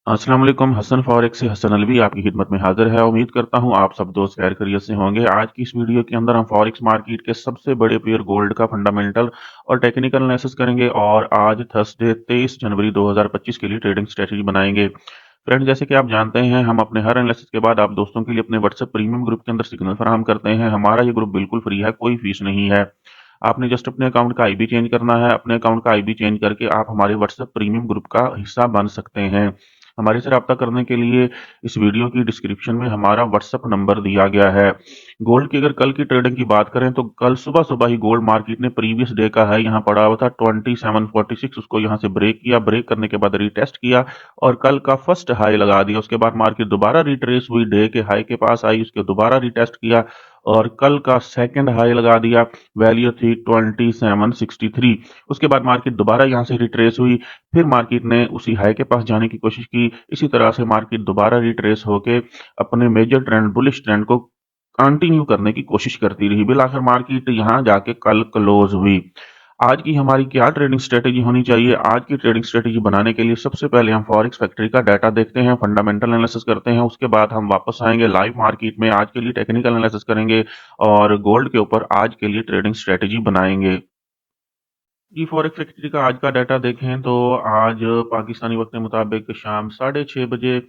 अस्सलाम वालेकुम। हसन फॉरेक्स से हसन अलवी आपकी खिदमत में हाजिर है। उम्मीद करता हूँ आप सब दोस्त खैर खैरियत से होंगे। आज की इस वीडियो के अंदर हम फॉरेक्स मार्केट के सबसे बड़े पेयर गोल्ड का फंडामेंटल और टेक्निकल एनालिसिस करेंगे और आज थर्सडे 23 जनवरी 2025 के लिए ट्रेडिंग स्ट्रेटजी बनाएंगे। फ्रेंड, जैसे कि आप जानते हैं, हम अपने हर एनालिसिस के बाद आप दोस्तों के लिए अपने व्हाट्सएप प्रीमियम ग्रुप के अंदर सिग्नल फराहम करते हैं। हमारा ये ग्रुप बिल्कुल फ्री है, कोई फीस नहीं है। आपने जस्ट अपने अकाउंट का आईबी चेंज करना है। अपने अकाउंट का आईबी चेंज करके आप हमारे व्हाट्सएप प्रीमियम ग्रुप का हिस्सा बन सकते हैं। हमारे से रब्ता करने के लिए इस वीडियो की डिस्क्रिप्शन में हमारा व्हाट्सएप नंबर दिया गया है। गोल्ड की अगर कल की ट्रेडिंग की बात करें तो कल सुबह सुबह ही गोल्ड मार्केट ने प्रीवियस डे का हाई यहाँ पड़ा हुआ था 2746, उसको यहाँ से ब्रेक किया। ब्रेक करने के बाद रीटेस्ट किया और कल का फर्स्ट हाई लगा दिया। उसके बाद मार्केट दोबारा रिट्रेस हुई, डे के हाई के पास आई, उसके दोबारा रिटेस्ट किया और कल का सेकंड हाई लगा दिया। वैल्यू थी 2763। उसके बाद मार्केट दोबारा यहाँ से रिट्रेस हुई, फिर मार्केट ने उसी हाई के पास जाने की कोशिश की। इसी तरह से मार्केट दोबारा रिट्रेस होके अपने मेजर ट्रेंड बुलिश ट्रेंड को कंटिन्यू करने की कोशिश करती रही। बिल आखिर मार्केट यहां जाके कल क्लोज हुई। आज की हमारी क्या ट्रेडिंग स्ट्रेटेजी होनी चाहिए? आज की ट्रेडिंग स्ट्रेटेजी बनाने के लिए सबसे पहले हम फॉरेक्स फैक्ट्री का डाटा देखते हैं, फंडामेंटल एनालिसिस करते हैं। उसके बाद हम वापस आएंगे लाइव मार्केट में, आज के लिए टेक्निकल एनालिसिस करेंगे और गोल्ड के ऊपर आज के लिए ट्रेडिंग स्ट्रेटेजी बनाएंगे। जी, फॉरेक्स फैक्ट्री का आज का डाटा देखें तो आज पाकिस्तानी वक्त के मुताबिक शाम 6:30 बजे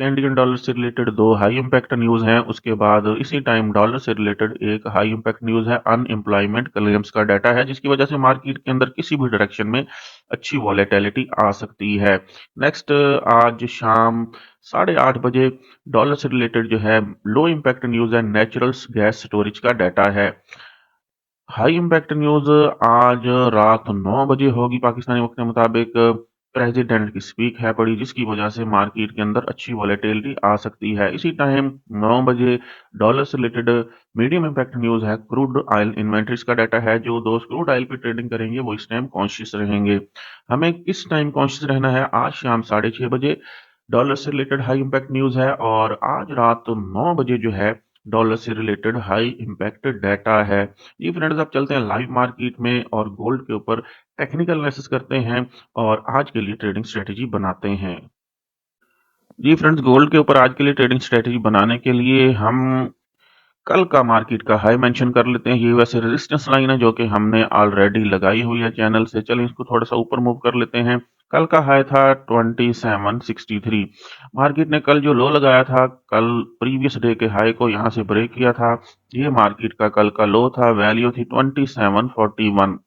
कैनेडियन डॉलर से रिलेटेड दो हाई इम्पैक्ट न्यूज हैं। उसके बाद इसी टाइम डॉलर से रिलेटेड एक हाई इम्पैक्ट न्यूज है, अनएम्प्लॉयमेंट क्लेम्स का डाटा है, जिसकी वजह से मार्केट के अंदर किसी भी डायरेक्शन में अच्छी वॉलेटिलिटी आ सकती है। नेक्स्ट, आज शाम 8:30 बजे डॉलर से रिलेटेड जो है लो इम्पैक्ट न्यूज है, नेचुरल गैस स्टोरेज का डाटा है। हाई इम्पैक्ट न्यूज आज रात 9 बजे होगी पाकिस्तानी वक्त के मुताबिक। प्रेसिडेंट की स्पीक है पड़ी, जिसकी वजह से मार्केट के अंदर अच्छी वॉलेटिलिटी आ सकती है। इसी टाइम 9 बजे डॉलर से रिलेटेड मीडियम इम्पैक्ट न्यूज है, क्रूड ऑयल इन्वेंट्रीज का डाटा है। जो दोस्त क्रूड ऑयल पे ट्रेडिंग करेंगे वो इस टाइम कॉन्शियस रहेंगे। हमें किस टाइम कॉन्शियस रहना है? आज शाम 6:30 बजे डॉलर से रिलेटेड हाई इम्पैक्ट न्यूज है और आज रात 9 बजे जो है डॉलर से रिलेटेड हाई इम्पैक्ट डाटा है। जी फ्रेंड्स, अब चलते हैं लाइव मार्केट में और गोल्ड के ऊपर टेक्निकल एनालिसिस करते हैं और आज के लिए ट्रेडिंग स्ट्रेटेजी बनाते हैं। जी फ्रेंड्स, गोल्ड के ऊपर आज के लिए ट्रेडिंग स्ट्रेटेजी बनाने के लिए हम कल का मार्केट का हाई मेंशन कर लेते हैं। ये वैसे रेजिस्टेंस लाइन है जो कि हमने ऑलरेडी लगाई हुई है चैनल से। चलें इसको थोड़ा सा ऊपर मूव कर लेते हैं। कल का हाई था 2763। मार्केट ने कल जो लो लगाया था, कल प्रीवियस डे के हाई को यहाँ से ब्रेक किया था। ये मार्केट का कल का लो था, वैल्यू थी 2741।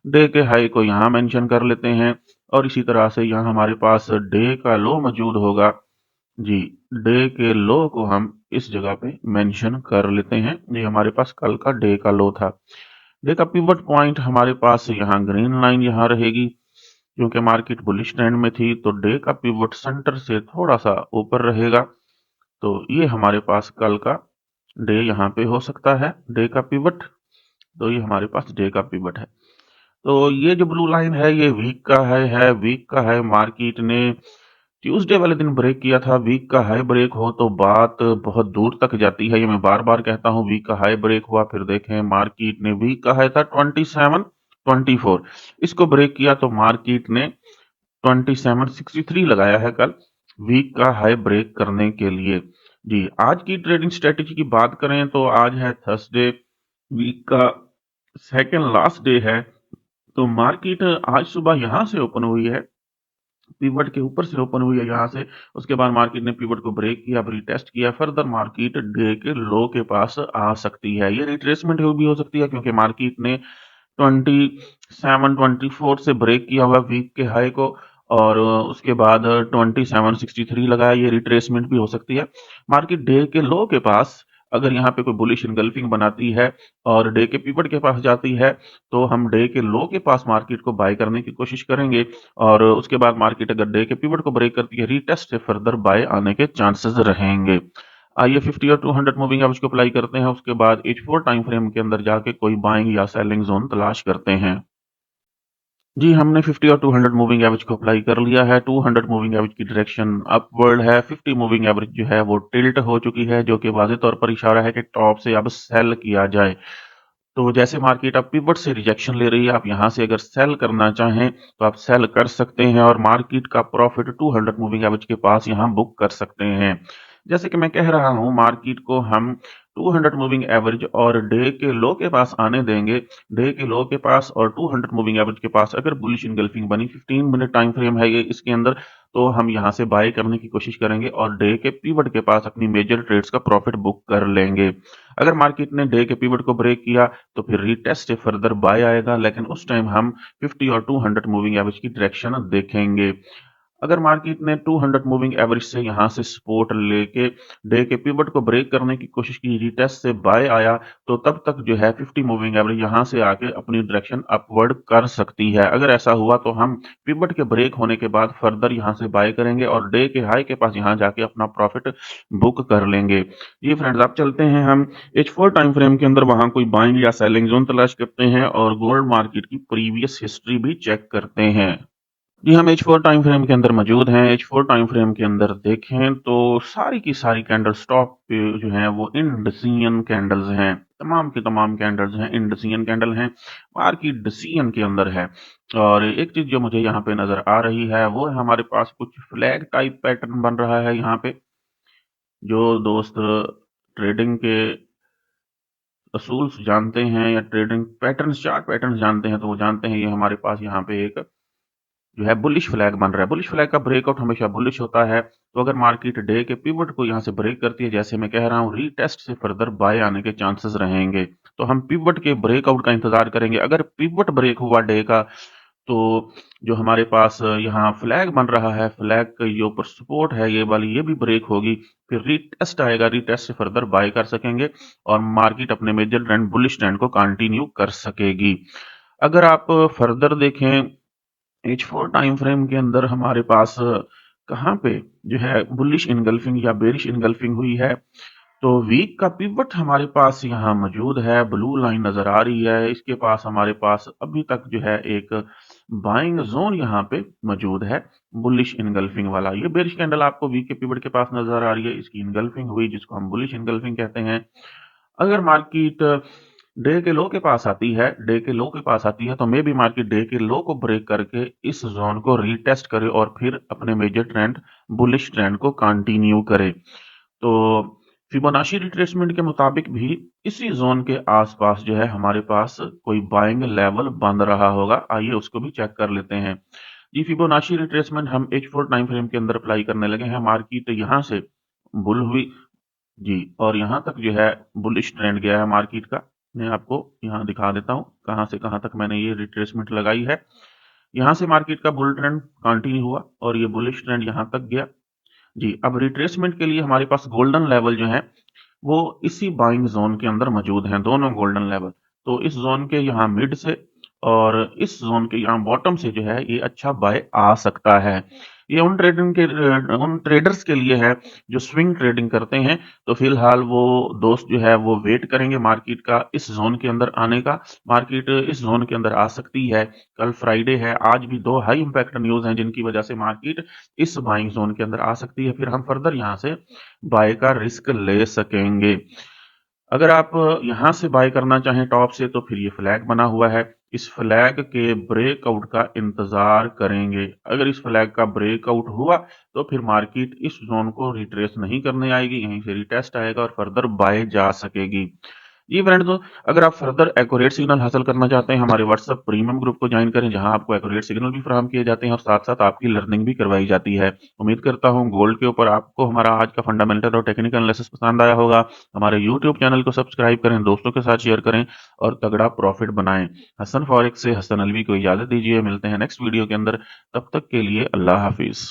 डे के हाई को यहाँ मेंशन कर लेते हैं और इसी तरह से यहाँ हमारे पास डे का लो मौजूद होगा। जी, डे के लो को हम इस जगह पे मेंशन कर लेते हैं। ये हमारे पास कल का डे का लो था। डे का पिवट पॉइंट हमारे पास यहाँ ग्रीन लाइन यहाँ रहेगी, क्योंकि मार्केट बुलिश ट्रेंड में थी तो डे का पिवट सेंटर से थोड़ा सा ऊपर रहेगा। तो ये हमारे पास कल का डे यहाँ पे हो सकता है, डे का पिवट। तो ये हमारे पास डे का पिवट है। तो ये जो ब्लू लाइन है ये वीक का है वीक का है। मार्केट ने ट्यूसडे वाले दिन ब्रेक किया था। वीक का हाई ब्रेक हो तो बात बहुत दूर तक जाती है, ये मैं बार बार कहता हूँ। वीक का हाई ब्रेक हुआ, फिर देखें मार्केट ने वीक का हाई था 2724, इसको ब्रेक किया तो मार्केट ने 2763 लगाया है कल वीक का हाई ब्रेक करने के लिए। जी, आज की ट्रेडिंग स्ट्रेटेजी की बात करें तो आज है थर्सडे, वीक का सेकेंड लास्ट डे है। तो मार्केट आज सुबह यहां से ओपन हुई है, पिवट के ऊपर से ओपन हुई है यहाँ से। उसके बाद मार्केट ने पिवट को ब्रेक किया, रीटेस्ट किया। फर्दर मार्केट डे के लो के पास आ सकती है। ये रिट्रेसमेंट भी हो सकती है, क्योंकि मार्केट ने 2724 से ब्रेक किया हुआ वीक के हाई को और उसके बाद 2763 लगाया। ये रिट्रेसमेंट भी हो सकती है। मार्केट डे के लो के पास अगर यहाँ पे कोई बुलिश इनगल्फिंग बनाती है और डे के पिवट के पास जाती है तो हम डे के लो के पास मार्केट को बाय करने की कोशिश करेंगे और उसके बाद मार्केट अगर डे के पिवट को ब्रेक करती है, रीटेस्ट से फर्दर बाय आने के चांसेस रहेंगे। आइए 50 और 200 मूविंग एवरेज को अप्लाई करते हैं। उसके बाद H4 टाइम फ्रेम के अंदर जाके कोई बाइंग या सेलिंग जोन तलाश करते हैं। जी, हमने 50 और 200 मूविंग एवरेज को अप्लाई कर लिया है। 200 मूविंग एवरेज की डायरेक्शन अपवर्ड है। 50 मूविंग एवरेज जो है वो टिल्ट हो चुकी है, जो कि वाज़ेह तौर पर इशारा है कि टॉप से अब सेल किया जाए। तो जैसे मार्केट अब पिवट से रिजेक्शन ले रही है, आप यहाँ से अगर सेल करना चाहें तो आप सेल कर सकते हैं और मार्केट का प्रॉफिट 200 मूविंग एवरेज के पास यहाँ बुक कर सकते हैं। जैसे कि मैं कह रहा हूँ, मार्केट को हम 200 मूविंग एवरेज और डे के लो के पास आने देंगे। डे के लो के पास और 200 मूविंग एवरेज के पास अगर बुलिश इनगल्फिंग बनी, 15 मिनट टाइम फ्रेम है ये इसके अंदर, तो हम यहाँ से बाय करने की कोशिश करेंगे और डे के पिवट के पास अपनी मेजर ट्रेड्स का प्रॉफिट बुक कर लेंगे। अगर मार्केट ने डे के पिवट को ब्रेक किया तो फिर रीटेस्ट से फर्दर बाय आएगा, लेकिन उस टाइम हम 50 और 200 मूविंग एवरेज की डायरेक्शन देखेंगे। अगर मार्केट ने 200 मूविंग एवरेज से यहां से सपोर्ट लेके डे के पिवट को ब्रेक करने की कोशिश की, रीटेस्ट से बाय आया, तो तब तक जो है 50 मूविंग एवरेज यहां से आके अपनी डायरेक्शन अपवर्ड कर सकती है। अगर ऐसा हुआ तो हम पिवट के ब्रेक होने के बाद फर्दर यहां से बाय करेंगे और डे के हाई के पास यहां जाके अपना प्रॉफिट बुक कर लेंगे। जी फ्रेंड्स, आप चलते हैं हम H4 टाइम फ्रेम के अंदर, वहां कोई बाइंग या सेलिंग जोन तलाश करते हैं और गोल्ड मार्केट की प्रीवियस हिस्ट्री भी चेक करते हैं। जी, हम H4 टाइम फ्रेम के अंदर मौजूद हैं। H4 टाइम फ्रेम के अंदर देखें तो सारी की सारी कैंडल स्टॉक पे जो है वो इंडिसियन कैंडल्स हैं। तमाम की तमाम कैंडल्स हैं, इंडिसियन कैंडल हैं। मार्केट डिसीजन के अंदर है। और एक चीज जो मुझे यहाँ पे नजर आ रही है वो है, हमारे पास कुछ फ्लैग टाइप पैटर्न बन रहा है यहाँ पे। जो दोस्त ट्रेडिंग के असूल्स जानते हैं या ट्रेडिंग पैटर्न्स, चार्ट पैटर्न्स जानते हैं, तो वो जानते हैं ये हमारे पास यहाँ पे एक जो है बुलिश फ्लैग बन रहा है। बुलिश फ्लैग का ब्रेकआउट हमेशा बुलिश होता है। तो अगर मार्केट डे के पिवट को यहाँ से ब्रेक करती है, जैसे मैं कह रहा हूँ, रीटेस्ट से फर्दर बाय आने के चांसेस रहेंगे। तो हम पिवट के ब्रेकआउट का इंतजार करेंगे। अगर पिवट ब्रेक हुआ डे का, तो जो हमारे पास यहाँ फ्लैग बन रहा है, फ्लैग के ये ऊपर सपोर्ट है ये वाली, ये भी ब्रेक होगी। फिर रीटेस्ट आएगा, रीटेस्ट से फर्दर बाय कर सकेंगे और मार्केट अपने मेजर ट्रेंड, बुलिश ट्रेंड को कंटिन्यू कर सकेगी। अगर आप फर्दर देखें H4 टाइम फ्रेम के अंदर, हमारे पास कहाँ पे जो है बुलिश इनगल्फिंग या बेरिश इनगल्फिंग हुई है, तो वीक का पिवट हमारे पास यहाँ मौजूद है। ब्लू लाइन नजर आ रही है, इसके पास हमारे पास अभी तक जो है एक बाइंग जोन यहाँ पे मौजूद है, बुलिश इनगल्फिंग वाला। ये बेरिश कैंडल आपको वीक के पिवट के पास नजर आ रही है, इसकी इनगल्फिंग हुई जिसको हम बुलिश इनगल्फिंग कहते हैं। अगर मार्केट डे के लो के पास आती है, डे के लो के पास आती है, तो मे बी मार्केट डे के लो को ब्रेक करके इस जोन को रीटेस्ट करे और फिर अपने मेजर ट्रेंड, बुलिश ट्रेंड को कंटिन्यू करे। तो फिबोनाची रिट्रेसमेंट के मुताबिक भी इसी जोन के आसपास जो है हमारे पास कोई बाइंग लेवल बन रहा होगा। आइए उसको भी चेक कर लेते हैं। जी, फिबोनाची रिट्रेसमेंट हम H4 टाइम फ्रेम के अंदर अप्लाई करने लगे हैं। मार्केट यहाँ से बुल हुई जी, और यहाँ तक जो है बुलिश ट्रेंड गया है मार्केट का। मैं आपको यहाँ दिखा देता हूँ कहाँ से कहाँ तक मैंने ये रिट्रेसमेंट लगाई है। यहाँ से मार्केट का बुल ट्रेंड कंटिन्यू हुआ और ये बुलिश ट्रेंड यहाँ तक गया। जी, अब रिट्रेसमेंट के लिए हमारे पास गोल्डन लेवल जो है वो इसी बाइंग जोन के अंदर मौजूद हैं, दोनों गोल्डन लेवल। तो इस जोन के यहाँ मिड से और इस जोन के यहाँ बॉटम से जो है ये अच्छा बाय आ सकता है। ये उन ट्रेडर्स के लिए है जो स्विंग ट्रेडिंग करते हैं। तो फिलहाल वो दोस्त जो है वो वेट करेंगे मार्केट का इस जोन के अंदर आने का। मार्केट इस जोन के अंदर आ सकती है। कल फ्राइडे है, आज भी दो हाई इंपैक्ट न्यूज हैं जिनकी वजह से मार्केट इस बाइंग जोन के अंदर आ सकती है। फिर हम फर्दर यहाँ से बाय का रिस्क ले सकेंगे। अगर आप यहां से बाय करना चाहें टॉप से, तो फिर ये फ्लैग बना हुआ है, इस फ्लैग के ब्रेकआउट का इंतजार करेंगे। अगर इस फ्लैग का ब्रेकआउट हुआ तो फिर मार्केट इस जोन को रिट्रेस नहीं करने आएगी, यहीं से रिटेस्ट आएगा और फर्दर बाय जा सकेगी। जी फ्रेंड्स, तो अगर आप फर्दर एक्यूरेट सिग्नल हासिल करना चाहते हैं, हमारे व्हाट्सएप प्रीमियम ग्रुप को ज्वाइन करें, जहां आपको एक्यूरेट सिग्नल भी फराहम किए जाते हैं और साथ साथ आपकी लर्निंग भी करवाई जाती है। उम्मीद करता हूं गोल्ड के ऊपर आपको हमारा आज का फंडामेंटल और टेक्निकल एनालिसिस पसंद आया होगा। हमारे यूट्यूब चैनल को सब्सक्राइब करें, दोस्तों के साथ शेयर करें और तगड़ा प्रॉफिट बनाएं। हसन फॉरेक्स से हसन अलवी को इजाजत दीजिए, मिलते हैं नेक्स्ट वीडियो के अंदर। तब तक के लिए अल्लाह हाफिज।